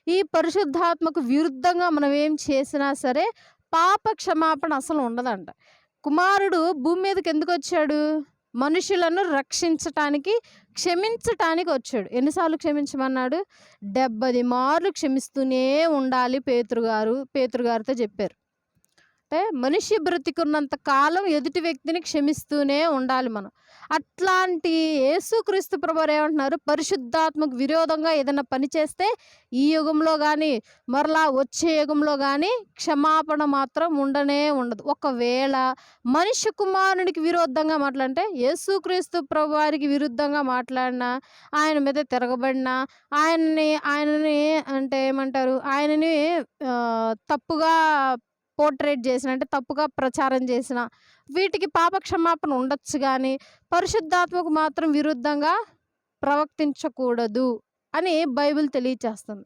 ఈ పరిశుద్ధాత్మకు విరుద్ధంగా మనం ఏం చేసినా సరే, పాప క్షమాపణ అసలు ఉండదంట. కుమారుడు భూమి మీదకెందుకొచ్చాడు? మనుషులను రక్షించటానికి, క్షమించటానికి వచ్చాడు. ఎన్ని సార్లు క్షమించమన్నాడు? 70 మార్లు క్షమిస్తూనే ఉండాలి పేతురు గారితో చెప్పారు. అంటే మనిషి బ్రతికున్నంత కాలం ఎదుటి వ్యక్తిని క్షమిస్తూనే ఉండాలి మనం. అట్లాంటి యేసుక్రీస్తు ప్రభువారు ఏమంటున్నారు? పరిశుద్ధాత్మకు విరోధంగా ఏదైనా పని చేస్తే ఈ యుగంలో గాని, మరలా వచ్చే యుగంలో గాని క్షమాపణ మాత్రం ఉండనే ఉండదు. ఒకవేళ మనిషి కుమారునికి విరుద్ధంగా మాట్లాడితే యేసుక్రీస్తు ప్రభువారికి విరుద్ధంగా మాట్లాడినా, ఆయన మీద తిరగబడినా, ఆయనని అంటే ఏమంటారు? ఆయనని తప్పుగా పోర్ట్రేట్ చేసిన అంటే తప్పుగా ప్రచారం చేసిన వీటికి పాప క్షమాపణ ఉండొచ్చు గానీ, పరిశుద్ధాత్మకు మాత్రం విరుద్ధంగా ప్రవర్తించకూడదు అని బైబిల్ తెలియచేస్తుంది.